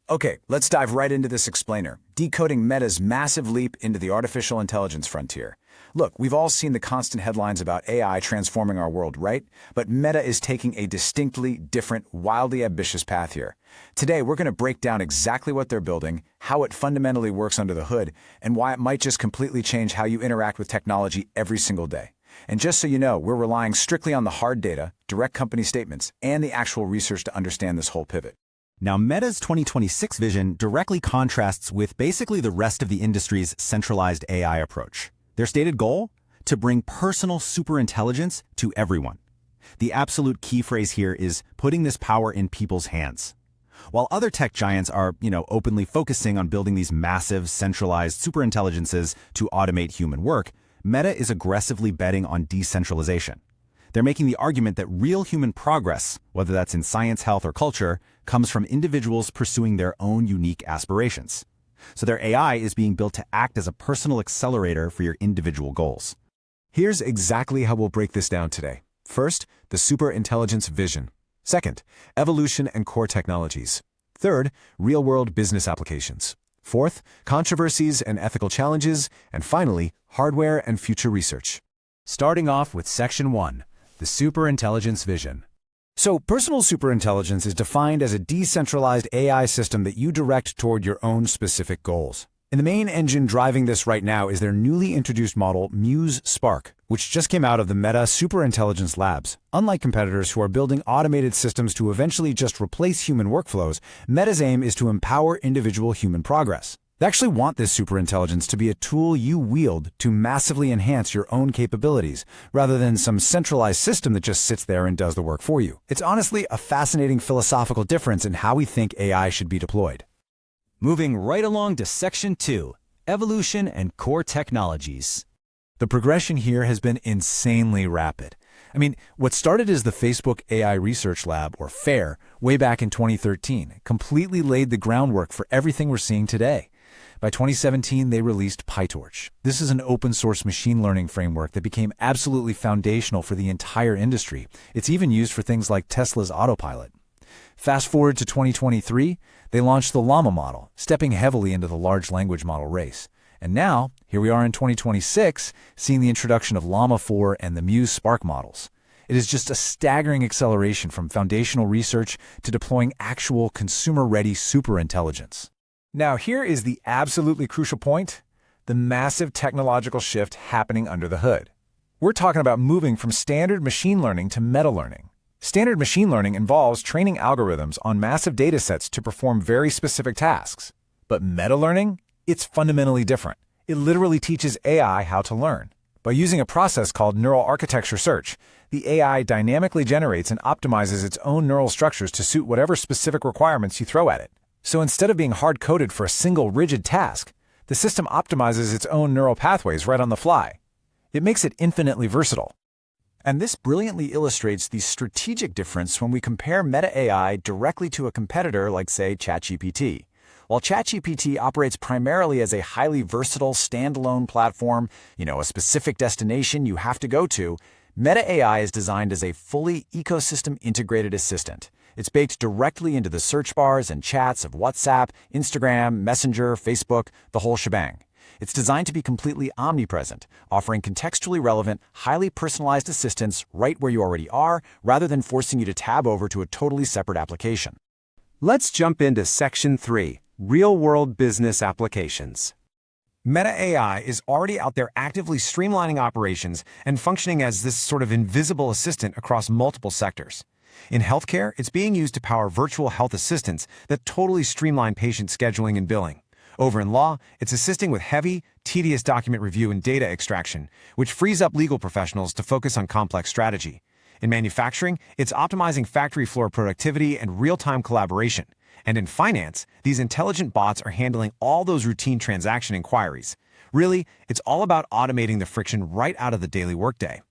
Okay, let's dive right into this explainer, decoding Meta's massive leap into the artificial intelligence frontier. Look, we've all seen the constant headlines about AI transforming our world, right? But Meta is taking a distinctly different, wildly ambitious path here. Today, we're going to break down exactly what they're building, how it fundamentally works under the hood, and why it might just completely change how you interact with technology every single day. And just so you know, we're relying strictly on the hard data, direct company statements, and the actual research to understand this whole pivot. Now, Meta's 2026 vision directly contrasts with basically the rest of the industry's centralized AI approach. Their stated goal? To bring personal superintelligence to everyone. The absolute key phrase here is putting this power in people's hands. While other tech giants are, openly focusing on building these massive, centralized superintelligences to automate human work, Meta is aggressively betting on decentralization. They're making the argument that real human progress, whether that's in science, health, or culture, comes from individuals pursuing their own unique aspirations. So their AI is being built to act as a personal accelerator for your individual goals. Here's exactly how we'll break this down today. First, the superintelligence vision. Second, evolution and core technologies. Third, real-world business applications. Fourth, controversies and ethical challenges. And finally, hardware and future research. Starting off with Section 1, the superintelligence vision. So, personal superintelligence is defined as a decentralized AI system that you direct toward your own specific goals. And the main engine driving this right now is their newly introduced model, Muse Spark, which just came out of the Meta Superintelligence Labs. Unlike competitors who are building automated systems to eventually just replace human workflows, Meta's aim is to empower individual human progress. They actually want this superintelligence to be a tool you wield to massively enhance your own capabilities, rather than some centralized system that just sits there and does the work for you. It's honestly a fascinating philosophical difference in how we think AI should be deployed. Moving right along to Section 2, Evolution and Core Technologies. The progression here has been insanely rapid. What started as the Facebook AI Research Lab, or FAIR, way back in 2013, completely laid the groundwork for everything we're seeing today. By 2017, they released PyTorch. This is an open-source machine learning framework that became absolutely foundational for the entire industry. It's even used for things like Tesla's autopilot. Fast forward to 2023, they launched the Llama model, stepping heavily into the large language model race. And now, here we are in 2026, seeing the introduction of Llama 4 and the Muse Spark models. It is just a staggering acceleration from foundational research to deploying actual consumer-ready superintelligence. Now, here is the absolutely crucial point, the massive technological shift happening under the hood. We're talking about moving from standard machine learning to meta-learning. Standard machine learning involves training algorithms on massive data sets to perform very specific tasks. But meta-learning? It's fundamentally different. It literally teaches AI how to learn. By using a process called neural architecture search, the AI dynamically generates and optimizes its own neural structures to suit whatever specific requirements you throw at it. So instead of being hard-coded for a single rigid task, the system optimizes its own neural pathways right on the fly. It makes it infinitely versatile. And this brilliantly illustrates the strategic difference when we compare Meta AI directly to a competitor like, say, ChatGPT. While ChatGPT operates primarily as a highly versatile standalone platform, a specific destination you have to go to, Meta AI is designed as a fully ecosystem-integrated assistant. It's baked directly into the search bars and chats of WhatsApp, Instagram, Messenger, Facebook, the whole shebang. It's designed to be completely omnipresent, offering contextually relevant, highly personalized assistance right where you already are, rather than forcing you to tab over to a totally separate application. Let's jump into Section 3, real-world business applications. Meta AI is already out there actively streamlining operations and functioning as this sort of invisible assistant across multiple sectors. In healthcare, it's being used to power virtual health assistants that totally streamline patient scheduling and billing. Over in law, it's assisting with heavy, tedious document review and data extraction, which frees up legal professionals to focus on complex strategy. In manufacturing, it's optimizing factory floor productivity and real-time collaboration. And in finance, these intelligent bots are handling all those routine transaction inquiries. Really, it's all about automating the friction right out of the daily workday.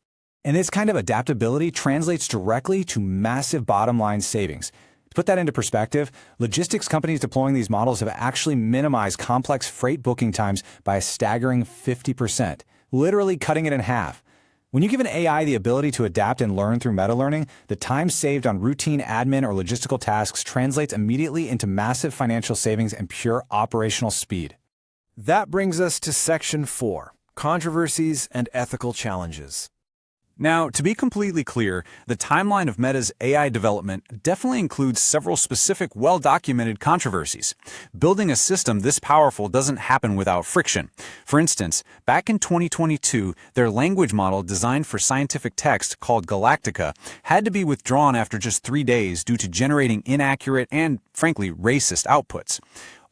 And this kind of adaptability translates directly to massive bottom-line savings. To put that into perspective, logistics companies deploying these models have actually minimized complex freight booking times by a staggering 50%, literally cutting it in half. When you give an AI the ability to adapt and learn through meta-learning, the time saved on routine admin or logistical tasks translates immediately into massive financial savings and pure operational speed. That brings us to Section 4, Controversies and Ethical Challenges. Now, to be completely clear, the timeline of Meta's AI development definitely includes several specific, well-documented controversies. Building a system this powerful doesn't happen without friction. For instance, back in 2022, their language model designed for scientific text called Galactica had to be withdrawn after just 3 days due to generating inaccurate and, frankly, racist outputs.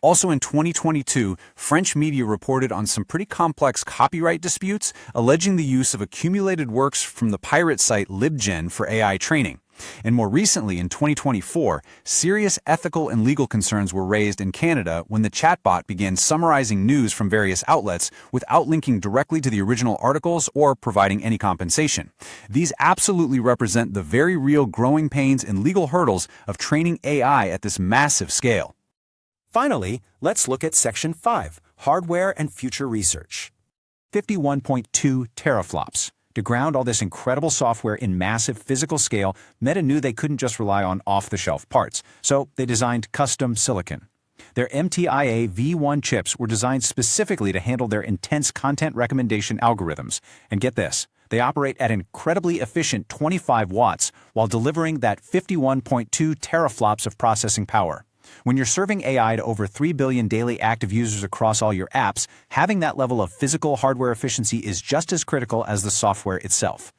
Also in 2022, French media reported on some pretty complex copyright disputes, alleging the use of accumulated works from the pirate site LibGen for AI training. And more recently, in 2024, serious ethical and legal concerns were raised in Canada when the chatbot began summarizing news from various outlets without linking directly to the original articles or providing any compensation. These absolutely represent the very real growing pains and legal hurdles of training AI at this massive scale. Finally, let's look at Section 5, Hardware and Future Research. 51.2 teraflops. To ground all this incredible software in massive physical scale, Meta knew they couldn't just rely on off-the-shelf parts, so they designed custom silicon. Their MTIA V1 chips were designed specifically to handle their intense content recommendation algorithms. And get this, they operate at incredibly efficient 25 watts while delivering that 51.2 teraflops of processing power. When you're serving AI to over 3 billion daily active users across all your apps, having that level of physical hardware efficiency is just as critical as the software itself.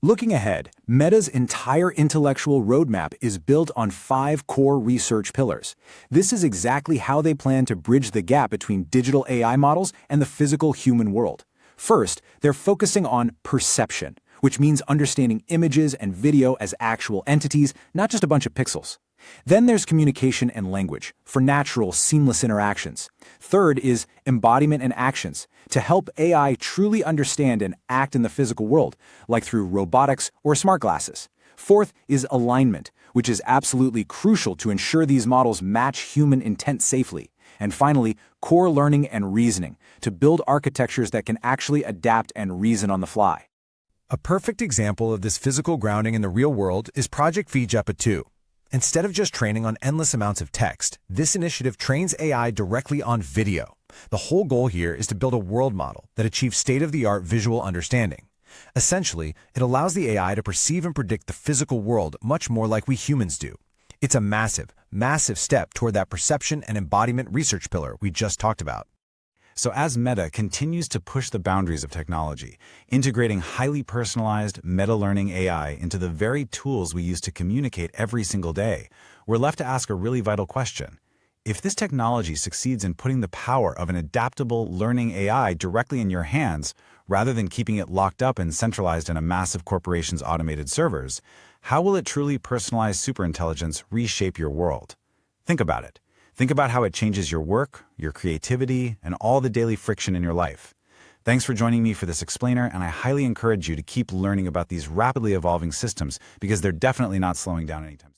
Looking ahead, Meta's entire intellectual roadmap is built on 5 core research pillars. This is exactly how they plan to bridge the gap between digital AI models and the physical human world. First, they're focusing on perception, which means understanding images and video as actual entities, not just a bunch of pixels. Then there's communication and language for natural, seamless interactions. Third is embodiment and actions to help AI truly understand and act in the physical world, like through robotics or smart glasses. Fourth is alignment, which is absolutely crucial to ensure these models match human intent safely. And finally, core learning and reasoning to build architectures that can actually adapt and reason on the fly. A perfect example of this physical grounding in the real world is Project Fija 2. Instead of just training on endless amounts of text, this initiative trains AI directly on video. The whole goal here is to build a world model that achieves state-of-the-art visual understanding. Essentially, it allows the AI to perceive and predict the physical world much more like we humans do. It's a massive, massive step toward that perception and embodiment research pillar we just talked about. So as Meta continues to push the boundaries of technology, integrating highly personalized meta-learning AI into the very tools we use to communicate every single day, we're left to ask a really vital question. If this technology succeeds in putting the power of an adaptable learning AI directly in your hands, rather than keeping it locked up and centralized in a massive corporation's automated servers, how will it truly personalized superintelligence reshape your world? Think about it. Think about how it changes your work, your creativity, and all the daily friction in your life. Thanks for joining me for this explainer, and I highly encourage you to keep learning about these rapidly evolving systems because they're definitely not slowing down anytime soon.